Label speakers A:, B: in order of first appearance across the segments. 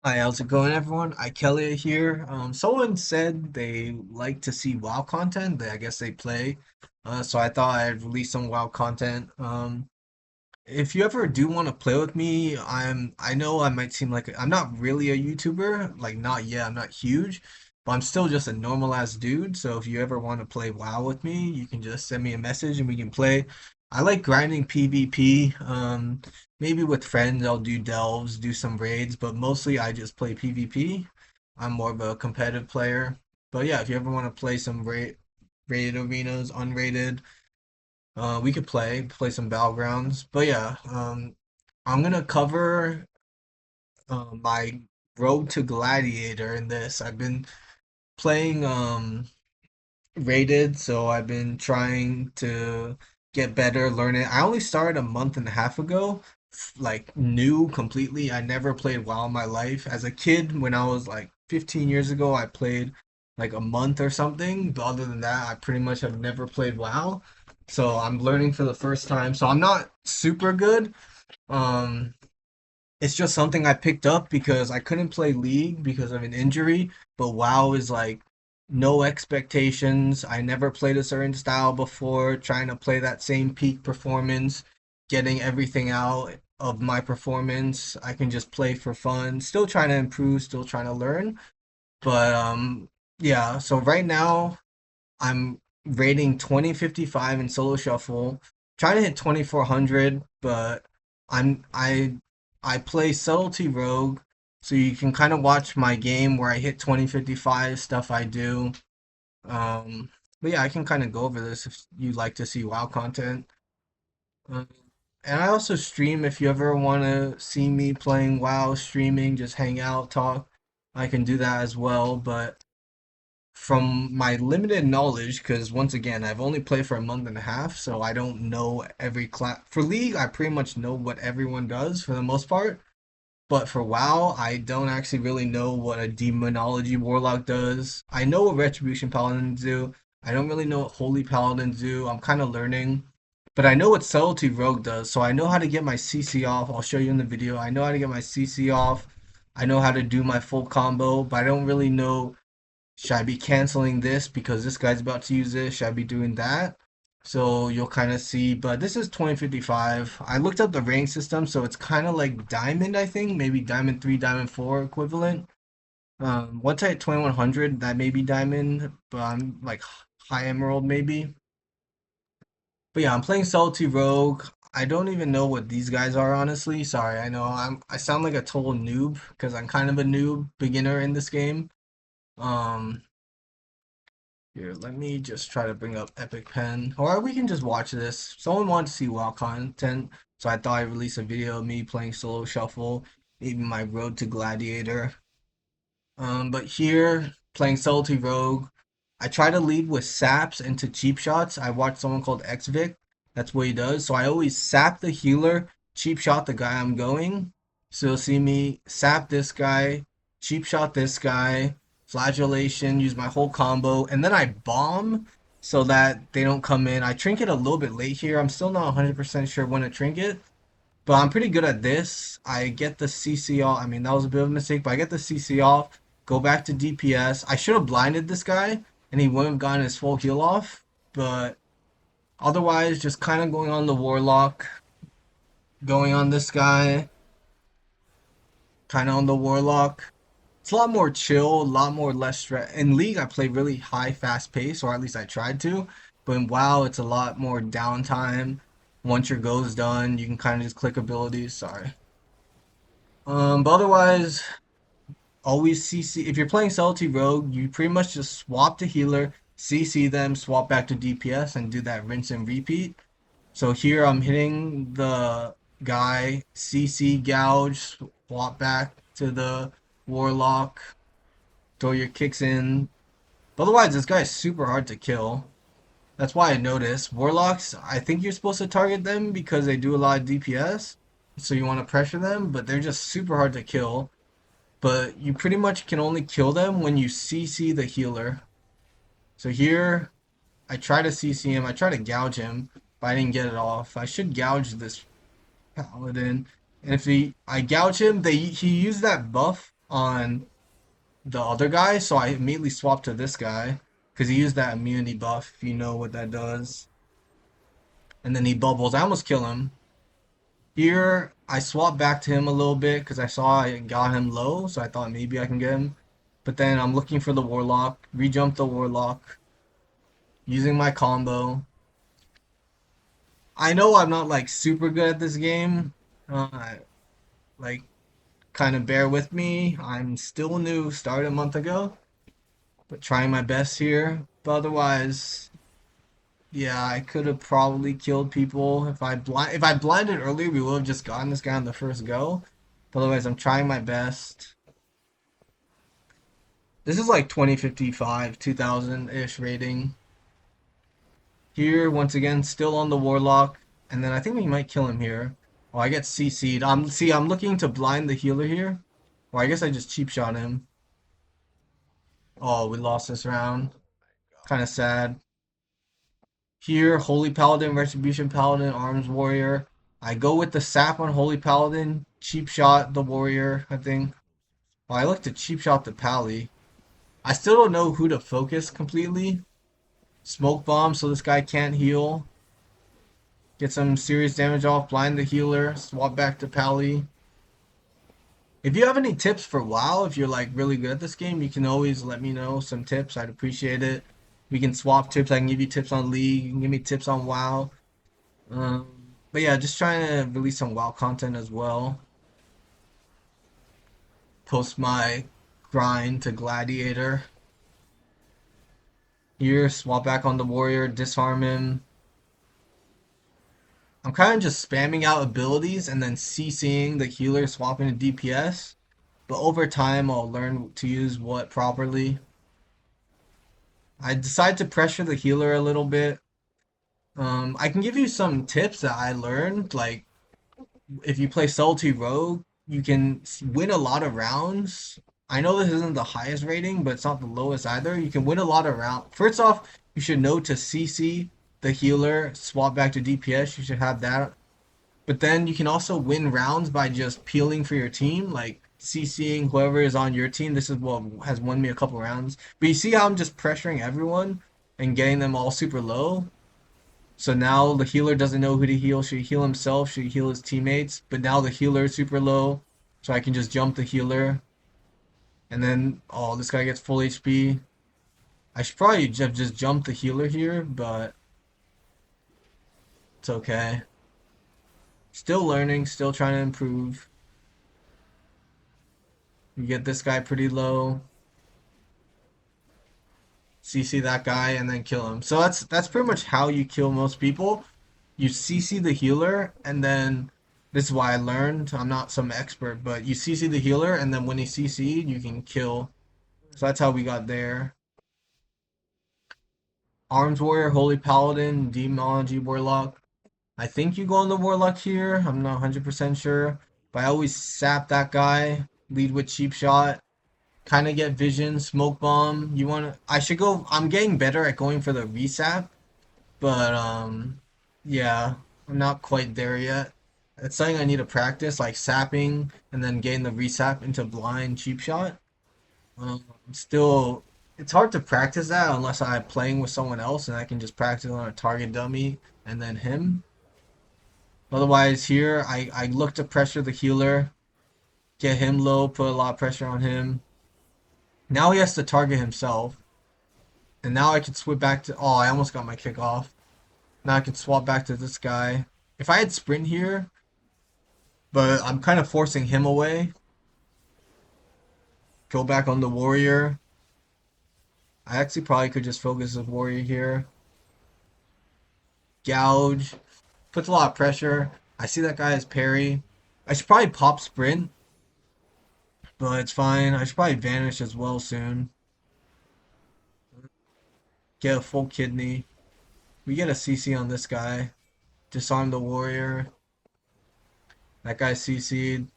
A: Hi, how's it going, everyone? Kelly here. Someone said they like to see WoW content. I guess they play. So I thought I'd release some WoW content. If you ever do want to play with me, I know I might seem like I'm not really a YouTuber, like not yet, I'm not huge, but I'm still just a normal ass dude. So if you ever want to play WoW with me, you can just send me a message and we can play. I like grinding PvP. Maybe with friends I'll do delves, do some raids, but mostly I just play PvP. I'm more of a competitive player. But yeah, if you ever want to play some raid arenas, unrated, we could play some battlegrounds. But yeah, I'm gonna cover my road to Gladiator in this. I've been playing rated, so I've been trying to get better, learn it. I only started a month and a half ago, like new completely. I never played WoW in my life. As a kid, when I was like 15 years ago, I played like a month or something. But other than that, I pretty much have never played WoW. So I'm learning for the first time. So I'm not super good. Um, it's just something I picked up because I couldn't play League because of an injury, but WoW is like no expectations. I never played a certain style before, trying to play that same peak performance, getting everything out of my performance. I can just play for fun, still trying to improve, still trying to learn. But yeah, so right now I'm rating 2055 in solo shuffle, trying to hit 2400, but I'm I play subtlety rogue, so you can kind of watch my game where I hit 2055 stuff I do. Um, but yeah, I can kind of go over this if you like to see WoW content. Um, and I also stream if you ever want to see me playing WoW, streaming, just hang out, talk. I can do that as well, but from my limited knowledge, because once again, I've only played for a month and a half, so I don't know every class. For League, I pretty much know what everyone does for the most part. But for WoW, I don't actually really know what a Demonology Warlock does. I know what Retribution Paladins do. I don't really know what Holy Paladins do. I'm kind of learning. But I know what Subtlety Rogue does, so I know how to get my CC off. I'll show you in the video. I know how to get my CC off. I know how to do my full combo, but I don't really know, should I be canceling this because this guy's about to use this? Should I be doing that? So you'll kind of see, but this is 2055. I looked up the rank system, so it's kind of like Diamond, I think, maybe Diamond 3, Diamond 4 equivalent. Once I hit 2100, that may be Diamond, but I'm like High Emerald maybe. But yeah, I'm playing Salty Rogue. I don't even know what these guys are, honestly. Sorry, I know I sound like a total noob because I'm kind of a noob beginner in this game. Um, Here, let me just try to bring up Epic Pen, or we can just watch this. Someone wanted to see WoW content, so I thought I'd release a video of me playing solo shuffle, maybe my road to Gladiator. But here, playing Salty Rogue, I try to lead with saps into cheap shots. I watched someone called XVic. That's what he does. So I always sap the healer, cheap shot the guy I'm going. So you'll see me sap this guy, cheap shot this guy, flagellation, use my whole combo, and then I bomb so that they don't come in. I trinket a little bit late here. I'm still not 100% sure when to trinket, but I'm pretty good at this. I get the CC off. I mean, that was a bit of a mistake, but I get the CC off, go back to DPS. I should have blinded this guy, and he wouldn't have gotten his full heal off. But otherwise, just kind of going on the Warlock, going on this guy, kind of on the Warlock. It's a lot more chill, a lot more less stress. In League, I play really high, fast pace, or at least I tried to. But in WoW, it's a lot more downtime. Once your go's done, you can kind of just click abilities. Sorry. But otherwise, always CC. If you're playing Salty Rogue, you pretty much just swap to healer, CC them, swap back to DPS, and do that rinse and repeat. So here I'm hitting the guy, CC gouge, swap back to the Warlock, throw your kicks in. Otherwise, this guy is super hard to kill. That's why I noticed. Warlocks, I think you're supposed to target them because they do a lot of DPS. So you want to pressure them, but they're just super hard to kill. But you pretty much can only kill them when you CC the healer. So here, I try to CC him, I try to gouge him, but I didn't get it off. I should gouge this paladin. And if I gouge him, he used that buff on the other guy, so I immediately swapped to this guy because he used that immunity buff, if you know what that does. And then he bubbles. I almost kill him. Here, I swapped back to him a little bit because I saw I got him low, so I thought maybe I can get him. But then I'm looking for the Warlock, rejump the Warlock, using my combo. I know I'm not like super good at this game. Like, kind of bear with me. I'm still new, started a month ago, but trying my best here. But otherwise, yeah, I could have probably killed people if I blinded earlier, we would have just gotten this guy on the first go. But otherwise, I'm trying my best. This is like 2055, 2000-ish rating. Here, once again, still on the Warlock, and then I think we might kill him here. Oh, I get CC'd. I'm looking to blind the healer here. Or I guess I just cheap shot him. Oh, we lost this round. Kind of sad. Here, Holy Paladin, Retribution Paladin, Arms Warrior. I go with the sap on Holy Paladin, cheap shot the Warrior, I think. Oh, I like to cheap shot the Pally. I still don't know who to focus completely. Smoke Bomb so this guy can't heal. Get some serious damage off, blind the healer, swap back to Pally. If you have any tips for WoW, if you're like really good at this game, you can always let me know some tips. I'd appreciate it. We can swap tips. I can give you tips on League. You can give me tips on WoW. But yeah, just trying to release some WoW content as well. Post my grind to Gladiator. Here, swap back on the Warrior, disarm him. I'm kind of just spamming out abilities and then CCing the healer, swapping to DPS. But over time, I'll learn to use what properly. I decide to pressure the healer a little bit. I can give you some tips that I learned. Like, if you play Salty Rogue, you can win a lot of rounds. I know this isn't the highest rating, but it's not the lowest either. You can win a lot of rounds. First off, you should know to CC the healer, swap back to DPS. You should have that. But then you can also win rounds by just peeling for your team, like CCing whoever is on your team. This is what has won me a couple rounds. But you see how I'm just pressuring everyone and getting them all super low? So now the healer doesn't know who to heal. Should he heal himself? Should he heal his teammates? But now the healer is super low, so I can just jump the healer. And then, oh, this guy gets full HP. I should probably have just jumped the healer here, but it's okay. Still learning, still trying to improve. You get this guy pretty low. CC that guy and then kill him. So that's pretty much how you kill most people. You CC the healer and then this is why I learned. I'm not some expert, but you CC the healer and then when he CC'd, you can kill. So that's how we got there. Arms Warrior, Holy Paladin, Demonology Warlock. I think you go on the Warlock here. I'm not 100% sure. But I always sap that guy, lead with Cheap Shot, kind of get Vision, Smoke Bomb. I should go, I'm getting better at going for the resap. But, yeah, I'm not quite there yet. It's something I need to practice, like sapping and then getting the resap into blind Cheap Shot. Still, it's hard to practice that unless I'm playing with someone else and I can just practice on a target dummy and then him. Otherwise, here I look to pressure the healer, get him low, put a lot of pressure on him. Now he has to target himself, and now I can switch back to. Oh, I almost got my kick off. Now I can swap back to this guy. If I had sprint here, but I'm kind of forcing him away. Go back on the warrior. I actually probably could just focus the warrior here. Gouge. Puts a lot of pressure. I see that guy has parry. I should probably pop sprint, but it's fine. I should probably vanish as well soon. Get a full kidney. We get a CC on this guy. Disarm the warrior. That guy CC'd.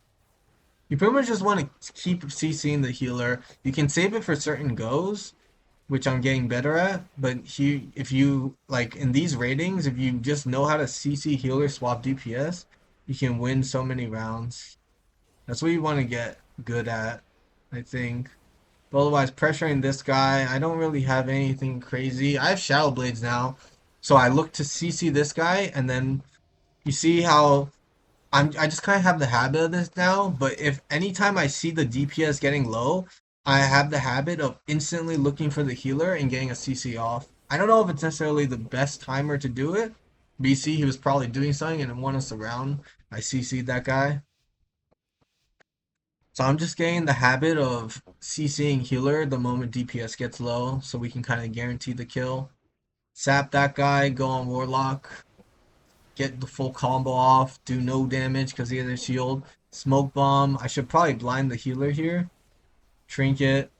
A: You pretty much just want to keep CCing the healer. You can save it for certain goes, which I'm getting better at. But if you like in these ratings, if you just know how to CC healer swap DPS, you can win so many rounds. That's what you want to get good at. I think. But otherwise, pressuring this guy, I don't really have anything crazy. I have Shadow Blades now, so I look to CC this guy, and then you see how I just kind of have the habit of this now. But if anytime I see the DPS getting low, I have the habit of instantly looking for the healer and getting a CC off. I don't know if it's necessarily the best timer to do it. BC, he was probably doing something and won us around. I CC'd that guy. So I'm just getting the habit of CCing healer the moment DPS gets low, so we can kind of guarantee the kill. Sap that guy, go on Warlock, get the full combo off, do no damage because he has a shield. Smoke bomb. I should probably blind the healer here. Trinket.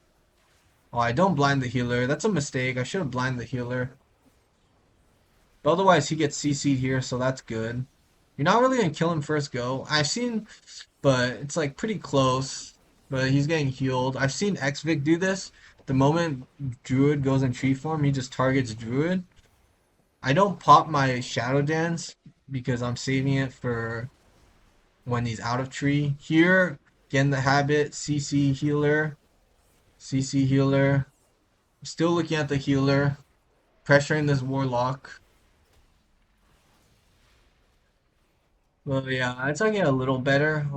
A: Oh, I don't blind the healer. That's a mistake. I should have blinded the healer. But otherwise, he gets CC'd here, so that's good. You're not really gonna kill him first go. I've seen, but it's like pretty close. But he's getting healed. I've seen Xvic do this. The moment Druid goes in tree form, he just targets Druid. I don't pop my Shadow Dance because I'm saving it for when he's out of tree. Here, get in the habit, CC healer, CC healer. Still looking at the healer, pressuring this Warlock. Well, yeah, it's gonna get a little better.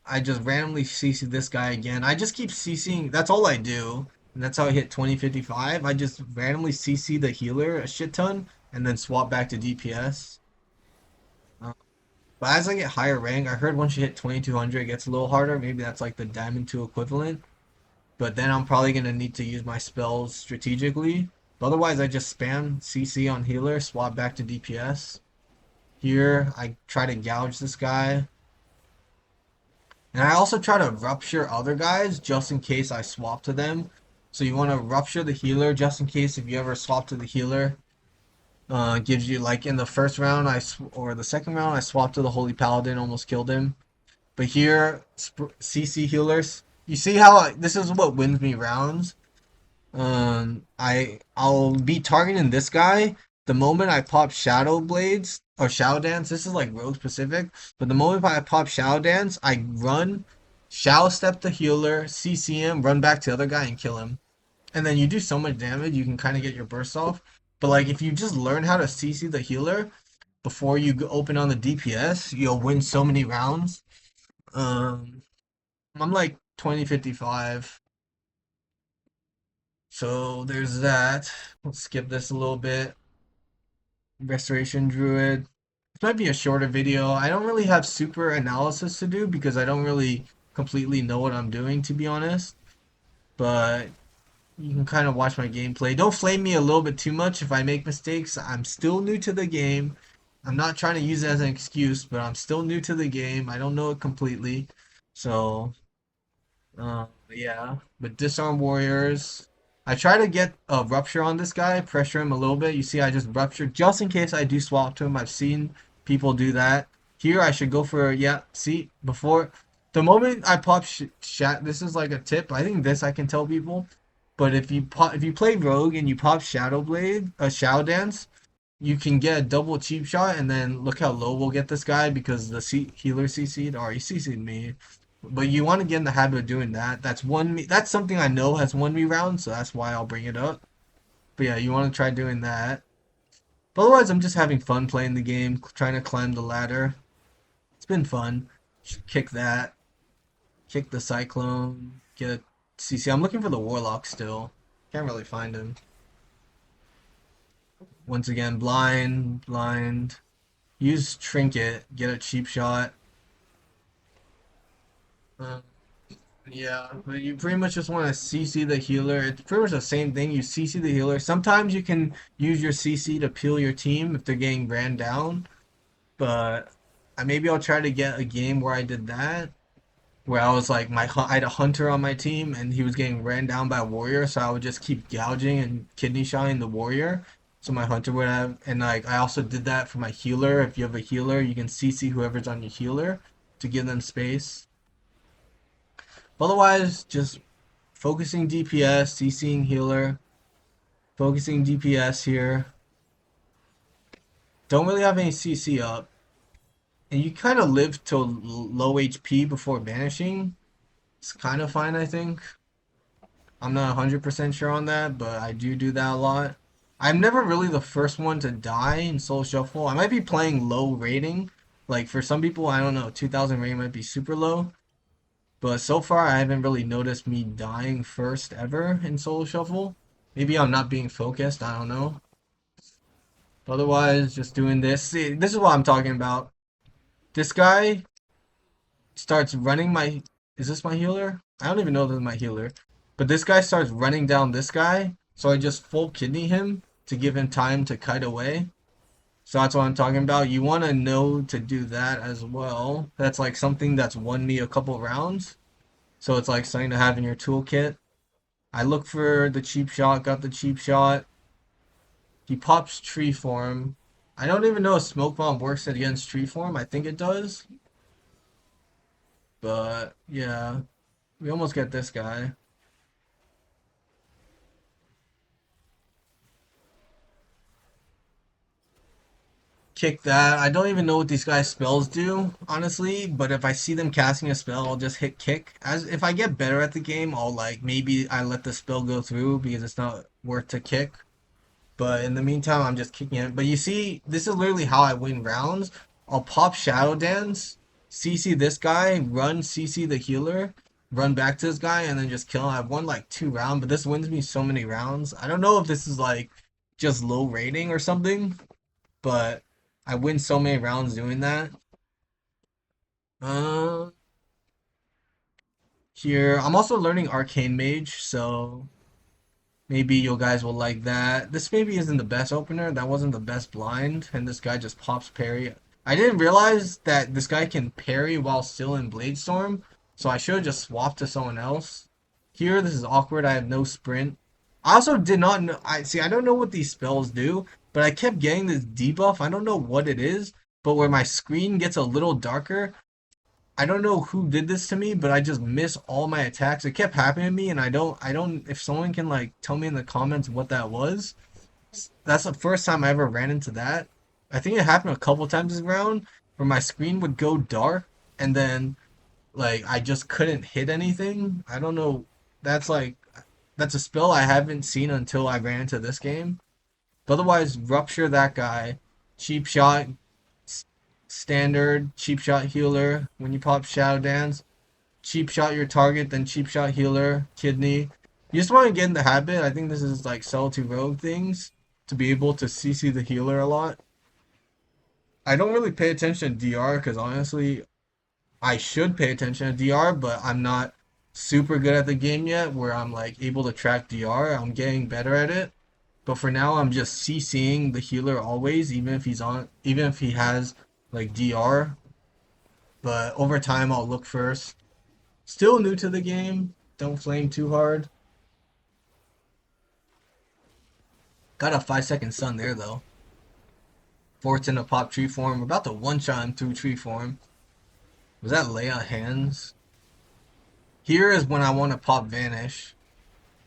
A: I just randomly CC this guy again. I just keep CCing. That's all I do. And that's how I hit 2055. I just randomly CC the healer a shit ton and then swap back to DPS. Uh, but as I get higher rank, I heard once you hit 2200 it gets a little harder. Maybe that's like the Diamond 2 equivalent. But then I'm probably gonna need to use my spells strategically. But otherwise, I just spam CC on healer, swap back to DPS. Here, I try to gouge this guy. And I also try to rupture other guys just in case I swap to them. So you want to rupture the healer just in case if you ever swap to the healer. Gives you like in the first round or the second round I swapped to the Holy Paladin, almost killed him. But here, CC healers. You see how this is what wins me rounds. I'll be targeting this guy the moment I pop Shadow Blades or Shadow Dance. This is like rogue specific, but the moment I pop Shadow Dance, I run, Shadow Step the healer, CC him, run back to the other guy and kill him. And then you do so much damage, you can kind of get your burst off. But like if you just learn how to CC the healer before you open on the DPS, you'll win so many rounds. Um, I'm like 2055. So there's that. Let's skip this a little bit. Restoration Druid. This might be a shorter video. I don't really have super analysis to do because I don't really completely know what I'm doing, to be honest. But you can kind of watch my gameplay. Don't flame me a little bit too much if I make mistakes. I'm still new to the game. I'm not trying to use it as an excuse, but I'm still new to the game. I don't know it completely. So yeah, but disarm warriors. I try to get a rupture on this guy, pressure him a little bit. You see, I just ruptured just in case I do swap to him. I've seen people do that. Here, I should go for yeah. See, before the moment I pop shat, this is like a tip. I think this I can tell people. But if you play rogue and you pop Shadow Blade, a Shadow Dance, you can get a double cheap shot, and then look how low we'll get this guy because the healer CC'd or he CC'd me. But you want to get in the habit of doing that. That's something I know has won me rounds, so that's why I'll bring it up. But yeah, you want to try doing that. But otherwise, I'm just having fun playing the game, trying to climb the ladder. It's been fun. Kick that. Kick the Cyclone. Get a CC. I'm looking for the Warlock still. Can't really find him. Once again, blind, blind. Use Trinket. Get a cheap shot. Uh, Yeah, but you pretty much just want to CC the healer. It's pretty much the same thing. You CC the healer. Sometimes you can use your CC to peel your team if they're getting ran down. But maybe I'll try to get a game where I did that, where I was like I had a hunter on my team and he was getting ran down by a warrior, so I would just keep gouging and kidney shotting the warrior. So my hunter would have, and like I also did that for my healer. If you have a healer, you can CC whoever's on your healer to give them space. Otherwise, just focusing DPS, CCing healer, focusing DPS here. Don't really have any CC up. And you kind of live till low HP before banishing. It's kind of fine, I think. I'm not 100% sure on that, but I do that a lot. I'm never really the first one to die in Soul Shuffle. I might be playing low rating. Like for some people, I don't know, 2000 rating might be super low. But so far, I haven't really noticed me dying first ever in Solo Shuffle. Maybe I'm not being focused, I don't know. Otherwise, just doing this. See, this is what I'm talking about. This guy starts running my. Is this my healer? I don't even know if this is my healer. But this guy starts running down this guy, so I just full kidney him to give him time to kite away. So that's what I'm talking about. You want to know to do that as well. That's like something that's won me a couple rounds. So it's like something to have in your toolkit. I look for the cheap shot, got the cheap shot. He pops tree form. I don't even know if smoke bomb works against tree form. I think it does. But yeah, we almost get this guy. Kick that. I don't even know what these guys' spells do, honestly, but if I see them casting a spell, I'll just hit kick. As if I get better at the game, I'll like maybe I let the spell go through because it's not worth to kick. But in the meantime, I'm just kicking it. But you see, this is literally how I win rounds. I'll pop Shadow Dance, CC this guy, run CC the healer, run back to this guy, and then just kill him. I've won like 2 rounds, but this wins me so many rounds. I don't know if this is like just low rating or something, but I win so many rounds doing that. Uh, Here, I'm also learning Arcane Mage, so maybe you guys will like that. This maybe isn't the best opener. That wasn't the best blind, and this guy just pops parry. I didn't realize that this guy can parry while still in Bladestorm, so I should have just swapped to someone else. Here, this is awkward. I have no sprint. I also did not know. I see. I don't know what these spells do, but I kept getting this debuff. I don't know what it is, but where my screen gets a little darker, I don't know who did this to me, but I just miss all my attacks. It kept happening to me, and I don't. If someone can like tell me in the comments what that was, that's the first time I ever ran into that. I think it happened a couple times this round where my screen would go dark, and then like I just couldn't hit anything. I don't know. That's like that's a spell I haven't seen until I ran into this game. But otherwise, rupture that guy, cheap shot, standard cheap shot healer. When you pop Shadow Dance, cheap shot your target, then cheap shot healer, kidney. You just want to get in the habit. I think this is like sell to rogue things to be able to CC the healer a lot. I don't really pay attention to DR because honestly, I should pay attention to DR, but I'm not super good at the game yet where I'm like able to track DR. I'm getting better at it. But for now, I'm just CCing the healer always, even if he has like DR. But over time, I'll look first. Still new to the game. Don't flame too hard. Got a 5 second stun there though. Forced into pop tree form. We're about to one shot him through tree form. Was that lay on hands? Here is when I want to pop vanish.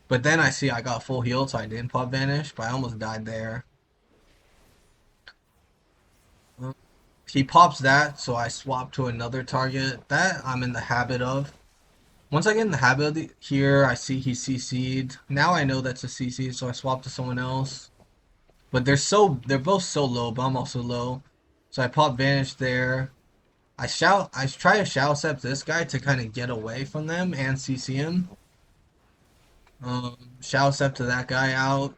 A: But then I see I got full heal, so I didn't pop vanish, but I almost died there. He pops that, so I swap to another target. That I'm in the habit of. Once I get in the habit of here, I see he CC'd. Now I know that's a CC, so I swap to someone else. But they're both so low, but I'm also low. So I pop vanish there. I try to shadow step this guy to kind of get away from them and CC him. Shadow step to that guy out.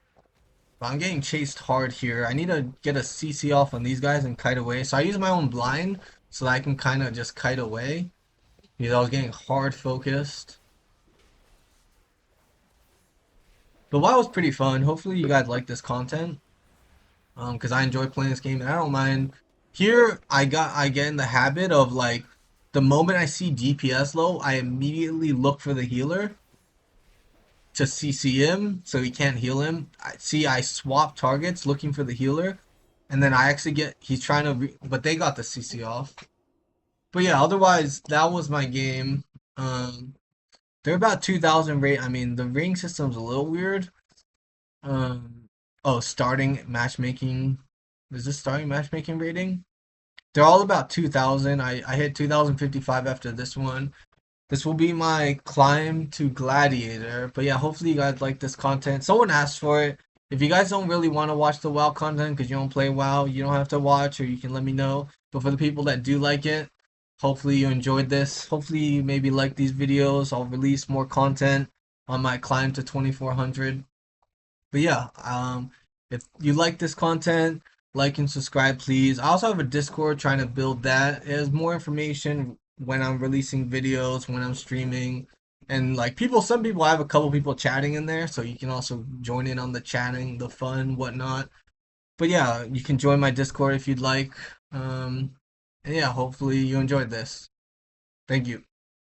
A: But I'm getting chased hard here. I need to get a CC off on these guys and kite away. So I use my own blind so that I can kind of just kite away. Because I was getting hard focused. But WoW was pretty fun. Hopefully you guys like this content. Because I enjoy playing this game and I don't mind. Here I get in the habit of like the moment I see DPS low, I immediately look for the healer to CC him so he can't heal him. I swap targets looking for the healer, and then I actually get he's trying to but they got the CC off. But yeah, otherwise that was my game. They're about 2000 rate. I mean, the rating system's a little weird. Um, oh, starting matchmaking. Is this starting matchmaking rating? They're all about 2000. I hit 2055 after this one. This will be my climb to Gladiator. But yeah, hopefully you guys like this content. Someone asked for it. If you guys don't really want to watch the WoW content because you don't play WoW, you don't have to watch, or you can let me know. But for the people that do like it, hopefully you enjoyed this. Hopefully you maybe like these videos. I'll release more content on my climb to 2400. But yeah, if you like this content, like and subscribe, please. I also have a Discord trying to build that. It has more information when I'm releasing videos, when I'm streaming, and like people, some people, I have a couple people chatting in there, so you can also join in on the chatting, the fun, whatnot. But yeah, you can join my Discord if you'd like. And yeah, hopefully you enjoyed this. Thank you.